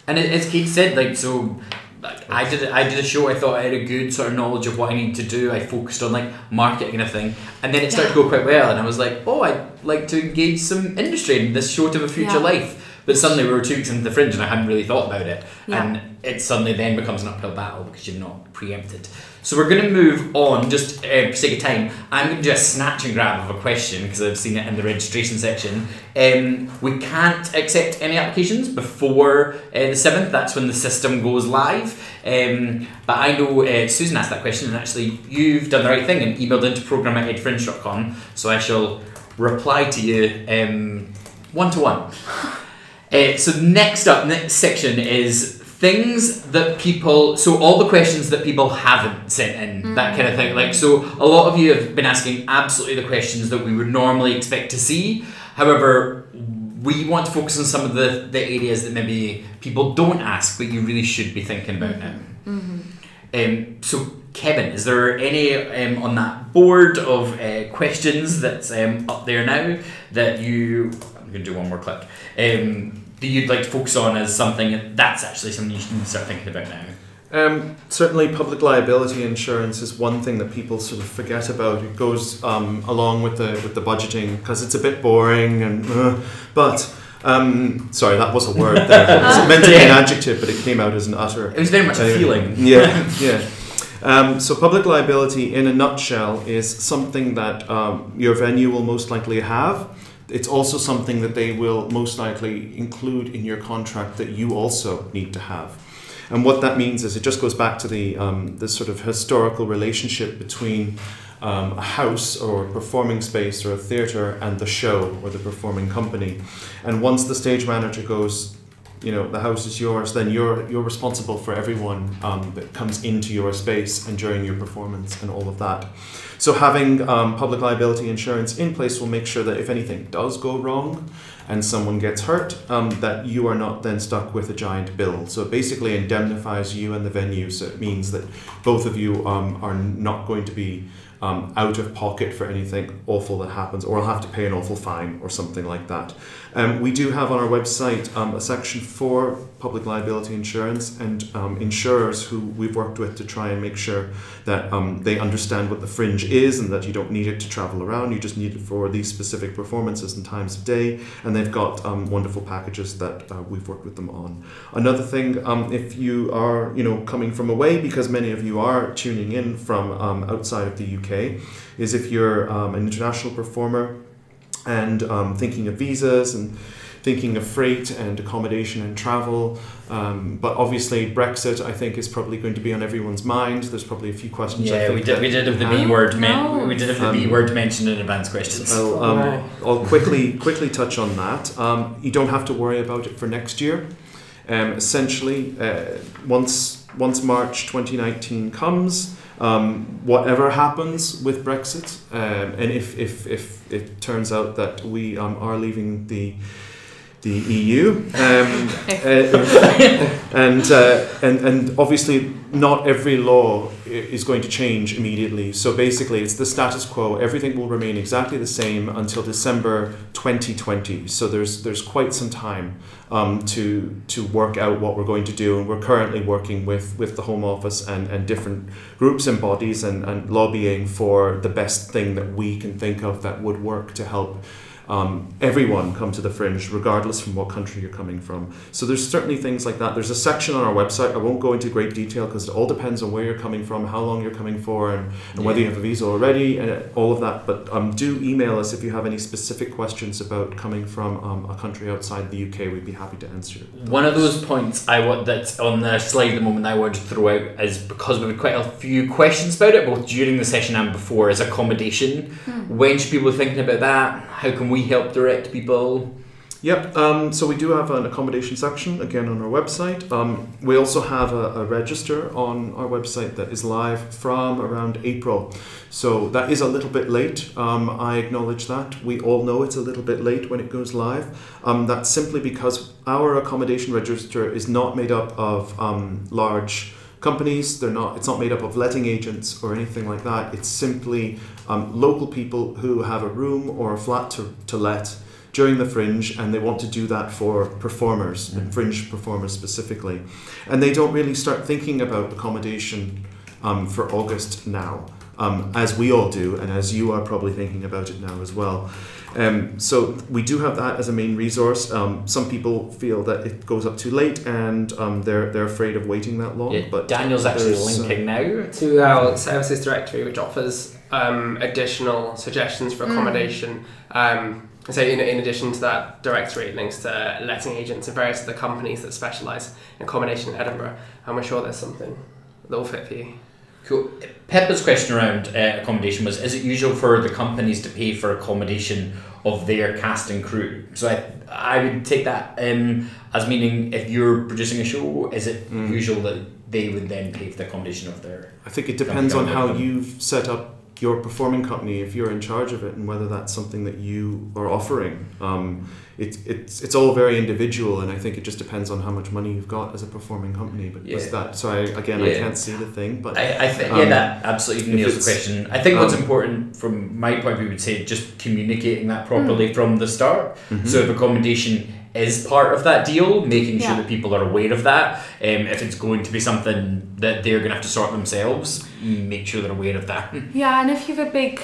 And as Kate said, I did a show. I thought I had a good sort of knowledge of what I need to do. I focused on marketing and everything, and then it started to go quite well. And I was like, I'd like to engage some industry in this show to have a future life. But suddenly we were 2 weeks into the Fringe and I hadn't really thought about it. And it suddenly then becomes an uphill battle because you're not preempted. So we're going to move on, just for sake of time. I'm going to do a snatch and grab of a question because I've seen it in the registration section. We can't accept any applications before the 7th. That's when the system goes live. But I know Susan asked that question, and actually you've done the right thing and emailed into program@edfringe.com. So I shall reply to you one-to-one. So next section is things that people, so all the questions that people haven't sent in, that kind of thing. So a lot of you have been asking absolutely the questions that we would normally expect to see. However, we want to focus on some of the areas that maybe people don't ask, but you really should be thinking about now. So Kevin, is there any on that board of questions that's up there now that I'm going to do one more click. Do you'd like to focus on as something that's actually something you should start thinking about now? Certainly public liability insurance is one thing that people sort of forget about. It goes along with the budgeting because it's a bit boring but sorry, that was a word there. It was meant to be an adjective, but it came out as an utter. It was very much a feeling. So public liability in a nutshell is something that your venue will most likely have. It's also something that they will most likely include in your contract that you also need to have. And what that means is it just goes back to the sort of historical relationship between a house or a performing space or a theatre and the show or the performing company. And once the stage manager goes, the house is yours, then you're responsible for everyone that comes into your space and during your performance and all of that. So having public liability insurance in place will make sure that if anything does go wrong and someone gets hurt, that you are not then stuck with a giant bill. So it basically indemnifies you and the venue. So it means that both of you are not going to be out of pocket for anything awful that happens, or will have to pay an awful fine or something like that. We do have on our website a section for public liability insurance, and insurers who we've worked with to try and make sure that they understand what the Fringe is and that you don't need it to travel around, you just need it for these specific performances and times of day, and they've got wonderful packages that we've worked with them on. Another thing, if you are coming from away, because many of you are tuning in from outside of the UK, is if you're an international performer and thinking of visas and thinking of freight and accommodation and travel, but obviously Brexit I think is probably going to be on everyone's mind. There's probably a few questions. Yeah, we did have the B word. We did have the B word mentioned in advanced questions. I'll quickly touch on that. You don't have to worry about it for next year. Essentially, once March 2019 comes, whatever happens with Brexit, and if it turns out that we are leaving the EU, and obviously not every law is going to change immediately. So basically it's the status quo. Everything will remain exactly the same until December 2020. So there's quite some time to work out what we're going to do, and we're currently working with the Home Office and different groups and bodies and lobbying for the best thing that we can think of that would work to help everyone come to the Fringe, regardless from what country you're coming from. So there's certainly things like that. There's a section on our website. I won't go into great detail because it all depends on where you're coming from, how long you're coming for, and whether you have a visa already, and all of that. But do email us if you have any specific questions about coming from a country outside the UK. We'd be happy to answer it. One of those points that's on the slide at the moment I wanted to throw out is because we've had quite a few questions about it, both during the session and before, is accommodation. When should people be thinking about that? How can we help direct people? Yep, so we do have an accommodation section, again, on our website. We also have a register on our website that is live from around April. So that is a little bit late. I acknowledge that. We all know it's a little bit late when it goes live. That's simply because our accommodation register is not made up of large companies. It's not made up of letting agents or anything like that. It's simply local people who have a room or a flat to let during the Fringe, and they want to do that for performers, and Fringe performers specifically. And they don't really start thinking about accommodation for August now, as we all do, and as you are probably thinking about it now as well. So we do have that as a main resource. Some people feel that it goes up too late, and they're afraid of waiting that long. Yeah, but Daniel's actually linking now to our services directory, which offers additional suggestions for accommodation. So in addition to that directory, it links to letting agents and various other companies that specialise in accommodation in Edinburgh, and we're sure there's something that will fit for you. Cool. Peppa's question around accommodation was, is it usual for the companies to pay for accommodation of their cast and crew? So I would take that as meaning if you're producing a show, is it usual that they would then pay for the accommodation of their... I think it depends on how you've set up your performing company, if you're in charge of it, and whether that's something that you are offering. It's all very individual, and I think it just depends on how much money you've got as a performing company. But was that, sorry, again, I can't see the thing, but I think that absolutely nails the question. I think what's important from my point of view would say just communicating that properly from the start. So if accommodation is part of that deal, making sure that people are aware of that. If it's going to be something that they're going to have to sort themselves, make sure they're aware of that. Yeah, and if you have a big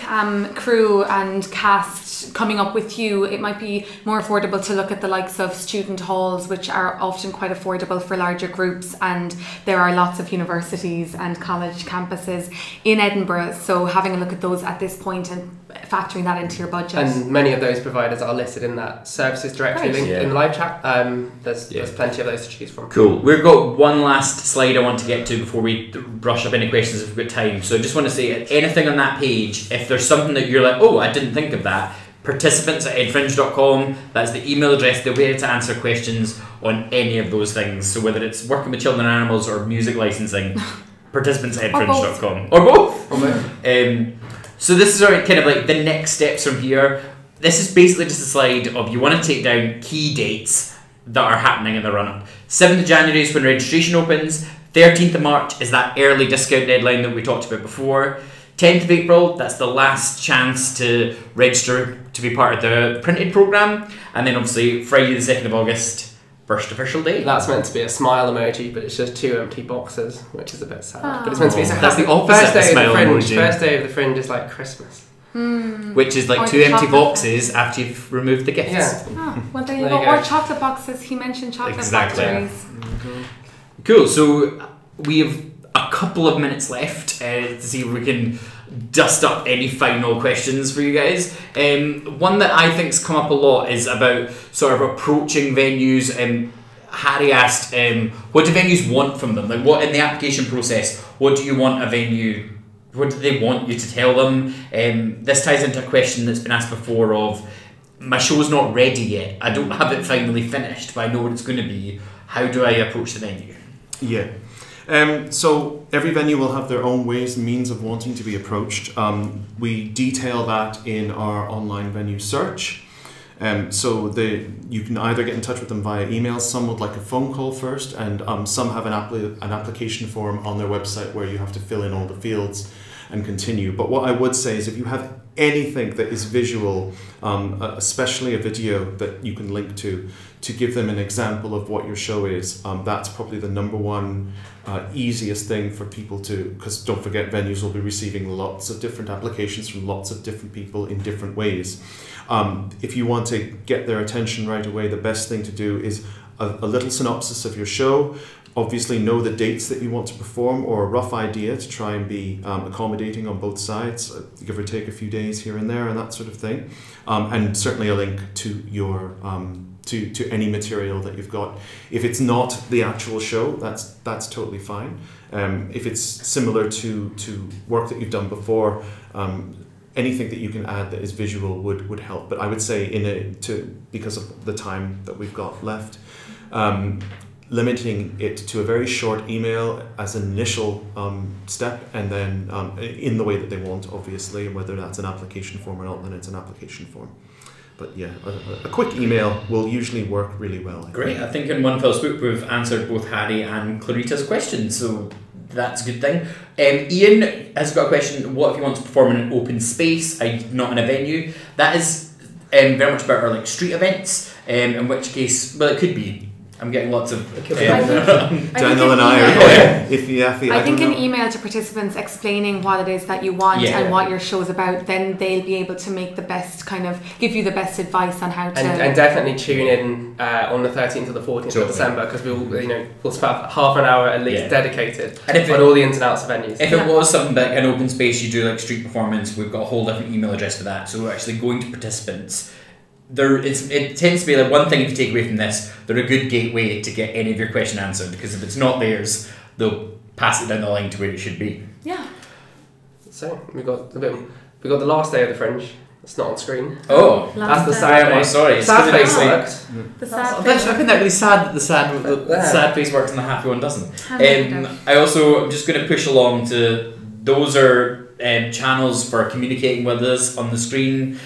crew and cast coming up with you, it might be more affordable to look at the likes of student halls, which are often quite affordable for larger groups, and there are lots of universities and college campuses in Edinburgh, so having a look at those at this point and factoring that into your budget. And many of those providers are listed in that services directory link in the live chat. There's plenty of those to choose from. Cool. We've got one last slide I want to get to before we brush up any questions if we've got time. So I just want to say, anything on that page, if there's something that you're like, oh, I didn't think of that, participants@edfringe.com, that's the email address. They'll be able to answer questions on any of those things. So whether it's working with children and animals or music licensing, participants@edfringe.com. Or both. So this is kind of like the next steps from here. This is basically just a slide of you want to take down key dates that are happening in the run-up. 7th of January is when registration opens. 13th of March is that early discount deadline that we talked about before. 10th of April, that's the last chance to register to be part of the printed programme. And then obviously Friday the 2nd of August, first official day. That's meant to be a smile emoji, but it's just 2 empty boxes, which is a bit sad. But it's meant to be that's the opposite first day of smile of the Fringe. emoji. First day of the Fringe is like Christmas. Which is like Or 2 the empty chocolate boxes after you've removed the gifts. Yeah. Well, there you There go. you go. Or chocolate boxes. He mentioned chocolate Exactly. factories. Cool, so we have a couple of minutes left to see if we can dust up any final questions for you guys. One that I think's come up a lot is about sort of approaching venues. Harry asked, what do venues want from them? Like, what in the application process, what do you want a venue, what do they want you to tell them? This ties into a question that's been asked before of, my show's not ready yet, I don't have it finally finished, but I know what it's going to be. How do I approach the venue? Yeah. So every venue will have their own ways and means of wanting to be approached. We detail that in our online venue search. So you can either get in touch with them via email. Some would like a phone call first, and some have an application form on their website where you have to fill in all the fields and continue. But what I would say is if you have anything that is visual, especially a video that you can link to give them an example of what your show is, that's probably the number one easiest thing for people to, because don't forget, venues will be receiving lots of different applications from lots of different people in different ways. If you want to get their attention right away, the best thing to do is a little synopsis of your show. Obviously know the dates that you want to perform, or a rough idea to try and be accommodating on both sides, give or take a few days here and there and that sort of thing. And certainly a link to your to any material that you've got. If it's not the actual show, that's totally fine. If it's similar to work that you've done before, anything that you can add that is visual would help. But I would say because of the time that we've got left, limiting it to a very short email as an initial step, and then in the way that they want, obviously, and whether that's an application form or not, then it's an application form. But yeah, a quick email will usually work really well. Great. I think in one fell swoop we've answered both Harry and Clarita's questions, so that's a good thing. Ian has got a question: what if you want to perform in an open space, not in a venue? That is very much about our like street events. In which case, well, it could be. I'm getting lots of. Daniel and I are iffy. I think an email to participants explaining what it is that you want and what your show's about, then they'll be able to make the best give you the best advice on how to. And definitely tune in on the 13th or the 14th of December, because we'll spend half an hour at least dedicated on all the ins and outs of venues. If it was something like an open space, you do like street performance, we've got a whole different email address for that. So we're actually going to participants. It tends to be like one thing if you take away from this, they're a good gateway to get any of your question answered, because if it's not theirs, they'll pass it down the line to where it should be. Yeah. So we've got the last day of the Fringe. It's not on screen. Oh, that's the sad one. Sorry, sad face works. The sad face. I find that really sad that the sad face works and the happy one doesn't. I also am just going to push along to those are channels for communicating with us on the screen.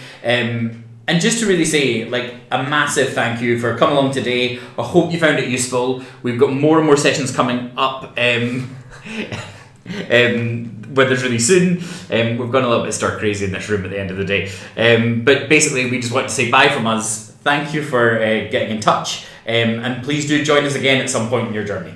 And just to really say, like, a massive thank you for coming along today. I hope you found it useful. We've got more and more sessions coming up with us really soon. We've gone a little bit stir crazy in this room at the end of the day. But basically, we just want to say bye from us. Thank you for getting in touch. And please do join us again at some point in your journey.